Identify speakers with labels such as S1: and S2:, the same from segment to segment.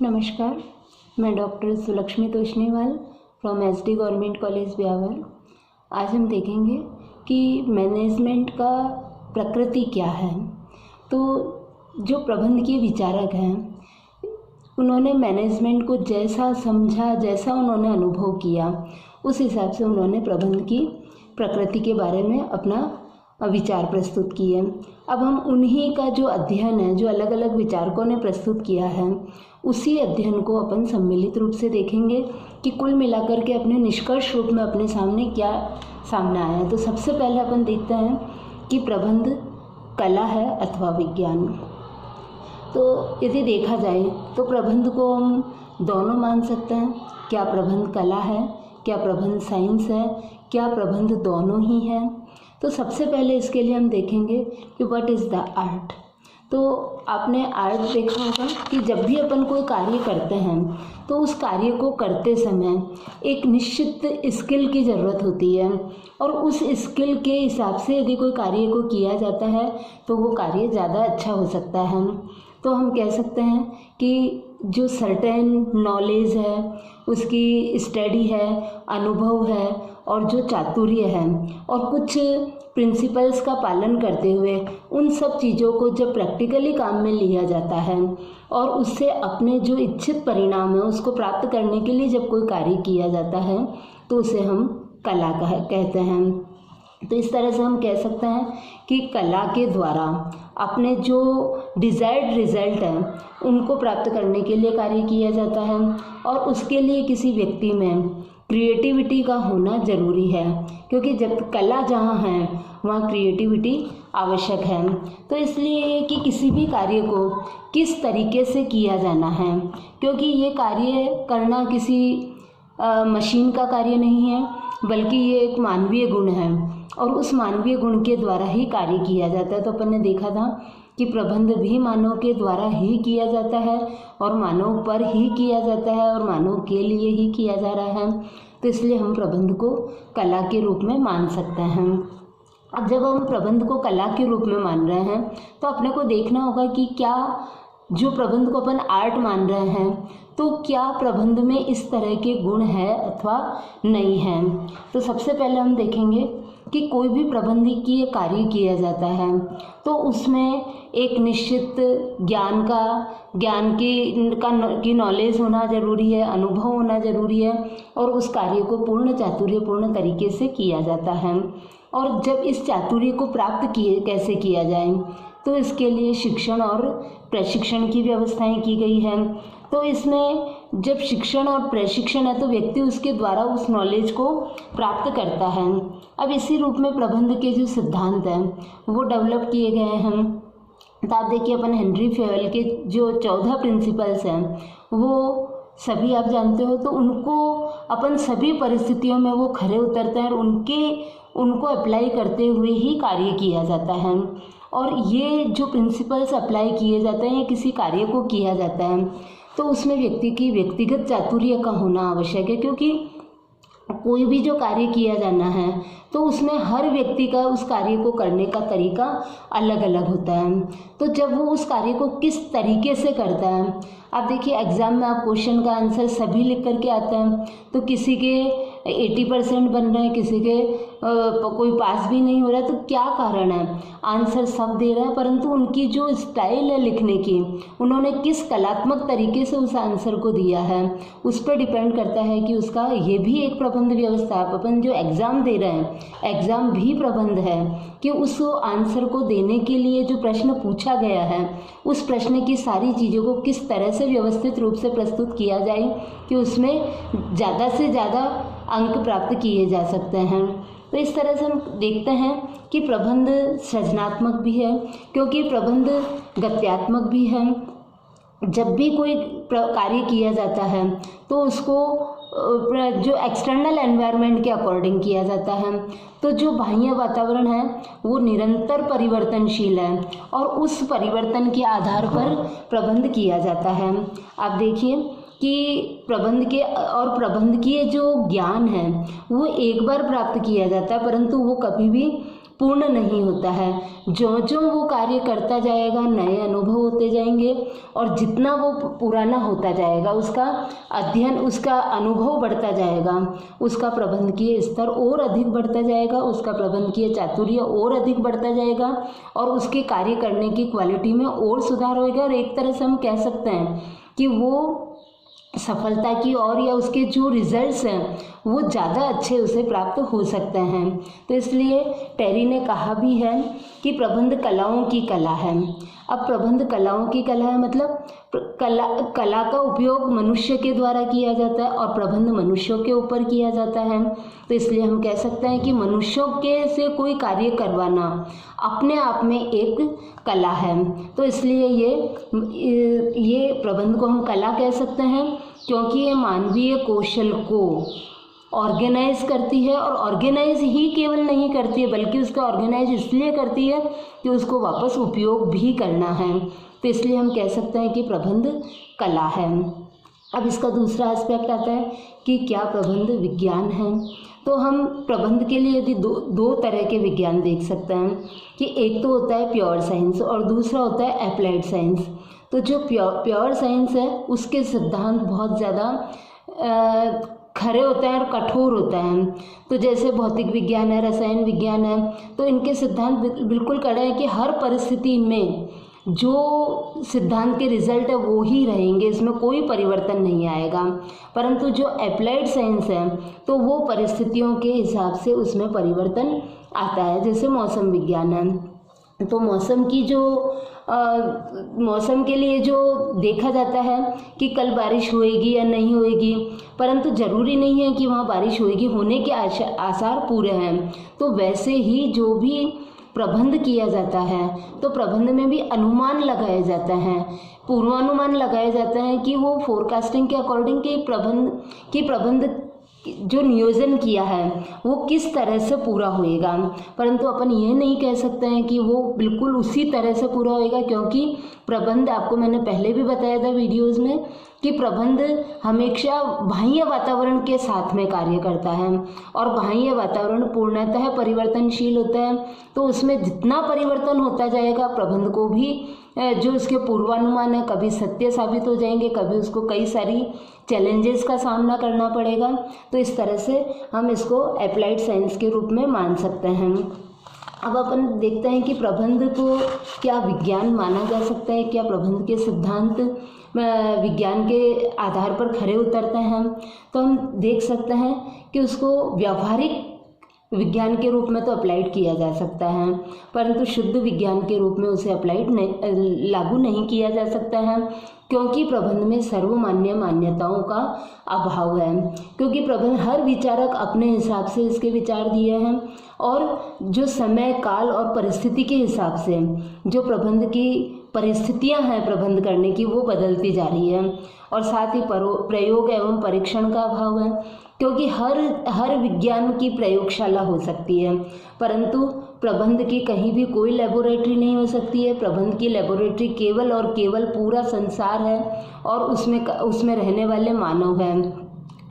S1: नमस्कार, मैं doctor Sulakshmi Toshniwal from SD government college Beawar. आज हम देखेंगे कि मैनेजमेंट का प्रकृति क्या है। तो जो प्रबंध के विचारक हैं उन्होंने मैनेजमेंट को जैसा समझा, जैसा उन्होंने अनुभव किया, उस हिसाब से उन्होंने प्रबंध की प्रकृति के बारे में अपना विचार प्रस्तुत किए। अब हम उन्हीं का जो अध्ययन है, जो अलग अलग विचारकों ने प्रस्तुत किया है, उसी अध्ययन को अपन सम्मिलित रूप से देखेंगे कि कुल मिलाकर के अपने निष्कर्ष रूप में अपने सामने क्या सामने आया है। तो सबसे पहले अपन देखते हैं कि प्रबंध कला है अथवा विज्ञान। तो यदि देखा जाए तो प्रबंध को हम दोनों मान सकते हैं। क्या प्रबंध कला है, क्या प्रबंध साइंस है, क्या प्रबंध दोनों ही है। तो सबसे पहले इसके लिए हम देखेंगे कि व्हाट इज़ द आर्ट। तो आपने आर्ट देखा होगा कि जब भी अपन कोई कार्य करते हैं तो उस कार्य को करते समय एक निश्चित स्किल की ज़रूरत होती है, और उस स्किल के हिसाब से यदि कोई कार्य को किया जाता है तो वो कार्य ज़्यादा अच्छा हो सकता है। तो हम कह सकते हैं कि जो सर्टेन नॉलेज है, उसकी स्टडी है, अनुभव है, और जो चातुर्य है, और कुछ प्रिंसिपल्स का पालन करते हुए उन सब चीज़ों को जब प्रैक्टिकली काम में लिया जाता है और उससे अपने जो इच्छित परिणाम है उसको प्राप्त करने के लिए जब कोई कार्य किया जाता है तो उसे हम कला कहते हैं। तो इस तरह से हम कह सकते हैं कि कला के द्वारा अपने जो डिज़ायर्ड रिजल्ट है उनको प्राप्त करने के लिए कार्य किया जाता है, और उसके लिए किसी व्यक्ति में क्रिएटिविटी का होना ज़रूरी है, क्योंकि जब कला जहाँ है वहाँ क्रिएटिविटी आवश्यक है। तो इसलिए कि किसी भी कार्य को किस तरीके से किया जाना है, क्योंकि ये कार्य करना किसी मशीन का कार्य नहीं है, बल्कि ये एक मानवीय गुण है, और उस मानवीय गुण के द्वारा ही कार्य किया जाता है। तो अपन ने देखा था कि प्रबंध भी मानव के द्वारा ही किया जाता है, और मानव पर ही किया जाता है, और मानव के लिए ही किया जा रहा है। तो इसलिए हम प्रबंध को कला के रूप में मान सकते हैं। अब जब हम प्रबंध को कला के रूप में मान रहे हैं तो अपने को देखना होगा कि क्या जो प्रबंध को अपन आर्ट मान रहे हैं तो क्या प्रबंध में इस तरह के गुण है अथवा नहीं है। तो सबसे पहले हम देखेंगे कि कोई भी प्रबंधकीय कार्य किया जाता है तो उसमें एक निश्चित ज्ञान की नॉलेज होना ज़रूरी है, अनुभव होना ज़रूरी है, और उस कार्य को पूर्ण चातुर्यपूर्ण तरीके से किया जाता है। और जब इस चातुर्य को प्राप्त कैसे किया जाए, तो इसके लिए शिक्षण और प्रशिक्षण की व्यवस्थाएं की गई हैं। तो इसमें जब शिक्षण और प्रशिक्षण है तो व्यक्ति उसके द्वारा उस नॉलेज को प्राप्त करता है। अब इसी रूप में प्रबंध के जो सिद्धांत हैं वो डेवलप किए गए हैं। तो आप देखिए, अपन हेनरी फेयल के जो 14 प्रिंसिपल्स हैं वो सभी आप जानते हो, तो उनको अपन सभी परिस्थितियों में वो खरे उतरते हैं और उनको अप्लाई करते हुए ही कार्य किया जाता है। और ये जो प्रिंसिपल्स अप्लाई किए जाते हैं या किसी कार्य को किया जाता है तो उसमें व्यक्ति की व्यक्तिगत चातुर्य का होना आवश्यक है, क्योंकि कोई भी जो कार्य किया जाना है तो उसमें हर व्यक्ति का उस कार्य को करने का तरीका अलग अलग होता है। तो जब वो उस कार्य को किस तरीके से करता है, आप देखिए एग्ज़ाम में आप क्वेश्चन का आंसर सभी लिख करके आते हैं, तो किसी के 80% बन रहे हैं, किसी के कोई पास भी नहीं हो रहा है। तो क्या कारण है? आंसर सब दे रहे हैं, परंतु उनकी जो स्टाइल है लिखने की, उन्होंने किस कलात्मक तरीके से उस आंसर को दिया है, उस पर डिपेंड करता है कि उसका ये भी एक प्रबंध व्यवस्था है। अपन जो एग्ज़ाम दे रहे हैं, एग्ज़ाम भी प्रबंध है कि उस आंसर को देने के लिए जो प्रश्न पूछा गया है उस प्रश्न की सारी चीज़ों को किस तरह से व्यवस्थित रूप से प्रस्तुत किया जाए कि उसमें ज़्यादा से ज़्यादा अंक प्राप्त किए जा सकते हैं। तो इस तरह से हम देखते हैं कि प्रबंध सृजनात्मक भी है, क्योंकि प्रबंध गत्यात्मक भी है। जब भी कोई कार्य किया जाता है तो उसको जो एक्सटर्नल एनवायरनमेंट के अकॉर्डिंग किया जाता है। तो जो बाह्य वातावरण है वो निरंतर परिवर्तनशील है, और उस परिवर्तन के आधार पर प्रबंध किया जाता है। आप देखिए कि प्रबंधकीय जो ज्ञान है वो एक बार प्राप्त किया जाता है, परंतु वो कभी भी पूर्ण नहीं होता है। जो जो वो कार्य करता जाएगा नए अनुभव होते जाएंगे, और जितना वो पुराना होता जाएगा उसका अध्ययन, उसका अनुभव बढ़ता जाएगा, उसका प्रबंधकीय स्तर और अधिक बढ़ता जाएगा, उसका प्रबंधकीय चातुर्य और अधिक बढ़ता जाएगा, और उसके कार्य करने की क्वालिटी में और सुधार होएगा। और एक तरह से हम कह सकते हैं कि वो सफलता की ओर, या उसके जो रिजल्ट्स हैं वो ज़्यादा अच्छे उसे प्राप्त हो सकते हैं। तो इसलिए टेरी ने कहा भी है कि प्रबंध कलाओं की कला है। अब प्रबंध कलाओं की कला है मतलब कला का उपयोग मनुष्य के द्वारा किया जाता है और प्रबंध मनुष्यों के ऊपर किया जाता है। तो इसलिए हम कह सकते हैं कि मनुष्यों के से कोई कार्य करवाना अपने आप में एक कला है। तो इसलिए ये प्रबंध को हम कला कह सकते हैं, क्योंकि ये मानवीय कौशल को ऑर्गेनाइज करती है, और ऑर्गेनाइज ही केवल नहीं करती है बल्कि उसका ऑर्गेनाइज इसलिए करती है कि उसको वापस उपयोग भी करना है। तो इसलिए हम कह सकते हैं कि प्रबंध कला है। अब इसका दूसरा एस्पेक्ट आता है कि क्या प्रबंध विज्ञान है। तो हम प्रबंध के लिए यदि दो तरह के विज्ञान देख सकते हैं कि एक तो होता है प्योर साइंस और दूसरा होता है अप्लाइड साइंस। तो जो प्योर साइंस है उसके सिद्धांत बहुत ज़्यादा खरे होते हैं और कठोर होते हैं। तो जैसे भौतिक विज्ञान है, रसायन विज्ञान है, तो इनके सिद्धांत बिल्कुल कड़े हैं कि हर परिस्थिति में जो सिद्धांत के रिजल्ट है वो ही रहेंगे, इसमें कोई परिवर्तन नहीं आएगा। परंतु जो अप्लाइड साइंस है तो वो परिस्थितियों के हिसाब से उसमें परिवर्तन आता है। जैसे मौसम विज्ञान है तो मौसम की जो मौसम के लिए जो देखा जाता है कि कल बारिश होएगी या नहीं होएगी, परंतु ज़रूरी नहीं है कि वहाँ बारिश होएगी, होने के आसार पूरे हैं। तो वैसे ही जो भी प्रबंध किया जाता है तो प्रबंध में भी अनुमान लगाए जाते हैं, पूर्वानुमान लगाए जाते हैं कि वो फोरकास्टिंग के अकॉर्डिंग कि प्रबंध जो नियोजन किया है वो किस तरह से पूरा होएगा। परंतु अपन ये नहीं कह सकते हैं कि वो बिल्कुल उसी तरह से पूरा होएगा, क्योंकि प्रबंध, आपको मैंने पहले भी बताया था वीडियोज़ में कि प्रबंध हमेशा बाह्य वातावरण के साथ में कार्य करता है, और बाह्य वातावरण पूर्णतः परिवर्तनशील होता है। तो उसमें जितना परिवर्तन होता जाएगा प्रबंध को भी जो उसके पूर्वानुमान है कभी सत्य साबित हो जाएंगे, कभी उसको कई सारी चैलेंजेस का सामना करना पड़ेगा। तो इस तरह से हम इसको अप्लाइड साइंस के रूप में मान सकते हैं। अब अपन देखते हैं कि प्रबंध को क्या विज्ञान माना जा सकता है, क्या प्रबंध के सिद्धांत विज्ञान के आधार पर खरे उतरते हैं। तो हम देख सकते हैं कि उसको व्यावहारिक विज्ञान के रूप में तो अप्लाइड किया जा सकता है, परंतु शुद्ध विज्ञान के रूप में उसे लागू नहीं किया जा सकता है, क्योंकि प्रबंध में सर्वमान्य मान्यताओं का अभाव है। क्योंकि प्रबंध हर विचारक अपने हिसाब से इसके विचार दिए हैं, और जो समय काल और परिस्थिति के हिसाब से जो प्रबंध की परिस्थितियां हैं प्रबंध करने की वो बदलती जा रही है, और साथ ही प्रयोग एवं परीक्षण का अभाव है, क्योंकि हर विज्ञान की प्रयोगशाला हो सकती है परंतु प्रबंध की कहीं भी कोई लेबोरेटरी नहीं हो सकती है। प्रबंध की लेबोरेटरी केवल और केवल पूरा संसार है, और उसमें रहने वाले मानव हैं।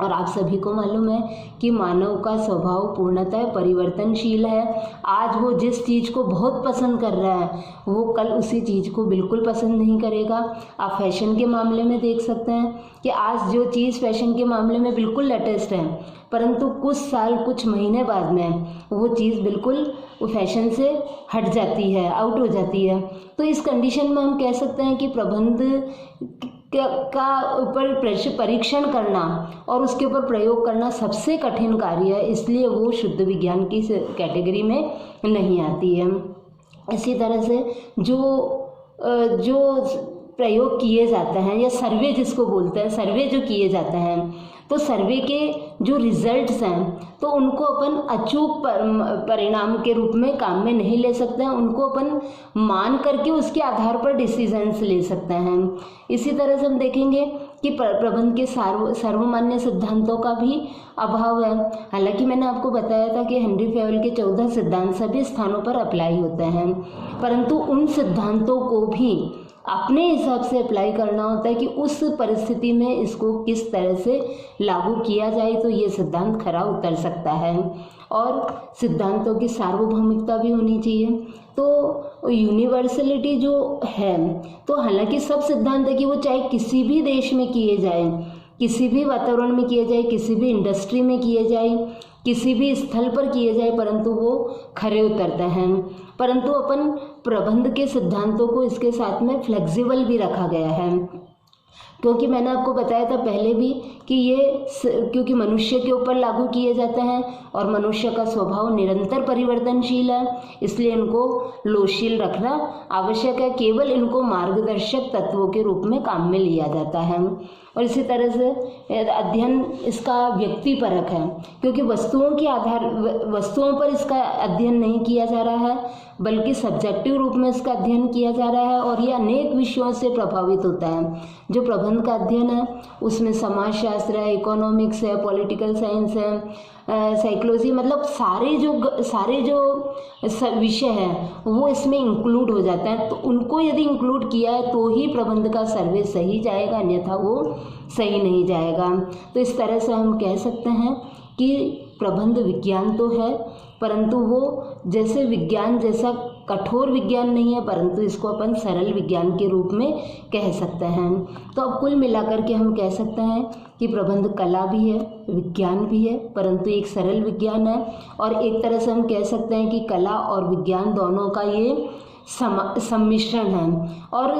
S1: और आप सभी को मालूम है कि मानव का स्वभाव पूर्णतः परिवर्तनशील है। आज वो जिस चीज़ को बहुत पसंद कर रहा है वो कल उसी चीज़ को बिल्कुल पसंद नहीं करेगा। आप फैशन के मामले में देख सकते हैं कि आज जो चीज़ फैशन के मामले में बिल्कुल लेटेस्ट है, परंतु कुछ साल कुछ महीने बाद में वो चीज़ बिल्कुल फैशन से हट जाती है, आउट हो जाती है। तो इस कंडीशन में हम कह सकते हैं कि प्रबंध का ऊपर परीक्षण करना और उसके ऊपर प्रयोग करना सबसे कठिन कार्य है, इसलिए वो शुद्ध विज्ञान की कैटेगरी में नहीं आती है। इसी तरह से जो प्रयोग किए जाते हैं या सर्वे जिसको बोलते हैं, सर्वे जो किए जाते हैं, तो सर्वे के जो रिजल्ट्स हैं तो उनको अपन अचूक परिणाम के रूप में काम में नहीं ले सकते हैं, उनको अपन मान करके उसके आधार पर डिसीजंस ले सकते हैं। इसी तरह से हम देखेंगे कि प्रबंध के सर्वमान्य सिद्धांतों का भी अभाव है। हालांकि मैंने आपको बताया था कि हेनरी फेवल के 14 सिद्धांत सभी स्थानों पर अप्लाई होते हैं, परंतु उन सिद्धांतों को भी अपने हिसाब से अप्लाई करना होता है कि उस परिस्थिति में इसको किस तरह से लागू किया जाए तो ये सिद्धांत खरा उतर सकता है। और सिद्धांतों की सार्वभौमिकता भी होनी चाहिए। तो यूनिवर्सलिटी जो है, तो हालांकि सब सिद्धांत है कि वो चाहे किसी भी देश में किए जाए, किसी भी वातावरण में किए जाए, किसी भी इंडस्ट्री में किए जाए, किसी भी स्थल पर किए जाए, परंतु वो खरे उतरते हैं। परंतु अपन प्रबंध के सिद्धांतों को इसके साथ में फ्लेक्सिबल भी रखा गया है, क्योंकि मैंने आपको बताया था पहले भी कि ये क्योंकि मनुष्य के ऊपर लागू किए जाते हैं और मनुष्य का स्वभाव निरंतर परिवर्तनशील है, इसलिए इनको लोशील रखना आवश्यक है। केवल इनको मार्गदर्शक तत्वों के रूप में काम में लिया जाता है। और इसी तरह से अध्ययन इसका व्यक्तिपरक है, क्योंकि वस्तुओं पर इसका अध्ययन नहीं किया जा रहा है, बल्कि सब्जेक्टिव रूप में इसका अध्ययन किया जा रहा है और ये अनेक विषयों से प्रभावित होता है। जो प्रबंध का अध्ययन है उसमें समाजशास्त्र है, इकोनॉमिक्स है, पॉलिटिकल साइंस है, साइकोलॉजी, मतलब सारे जो विषय हैं वो इसमें इंक्लूड हो जाते हैं। तो उनको यदि इंक्लूड किया है तो ही प्रबंध का सर्वे सही जाएगा, अन्यथा वो सही नहीं जाएगा। तो इस तरह से हम कह सकते हैं कि प्रबंध विज्ञान तो है, परंतु वो जैसे विज्ञान जैसा कठोर विज्ञान नहीं है, परंतु इसको अपन सरल विज्ञान के रूप में कह सकते हैं। तो अब कुल मिलाकर के हम कह सकते हैं कि प्रबंध कला भी है, विज्ञान भी है, परंतु एक सरल विज्ञान है। और एक तरह से हम कह सकते हैं कि कला और विज्ञान दोनों का ये सम्मिश्रण है। और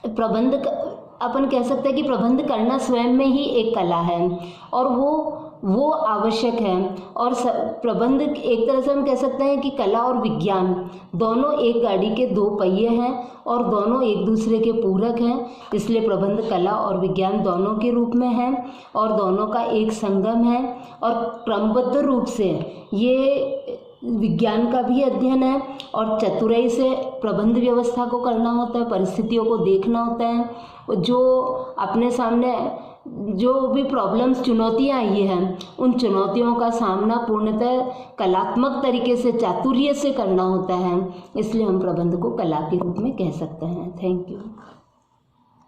S1: प्रबंध अपन कह सकते हैं कि प्रबंध करना स्वयं में ही एक कला है और वो आवश्यक है। और प्रबंध एक तरह से हम कह सकते हैं कि कला और विज्ञान दोनों एक गाड़ी के दो पहिए हैं और दोनों एक दूसरे के पूरक हैं। इसलिए प्रबंध कला और विज्ञान दोनों के रूप में है और दोनों का एक संगम है। और क्रमबद्ध रूप से ये विज्ञान का भी अध्ययन है और चतुराई से प्रबंध व्यवस्था को करना होता है, परिस्थितियों को देखना होता है। जो अपने सामने जो भी प्रॉब्लम्स, चुनौतियाँ आई हैं, उन चुनौतियों का सामना पूर्णतः कलात्मक तरीके से, चातुर्य से करना होता है। इसलिए हम प्रबंध को कला के रूप में कह सकते हैं। Thank you.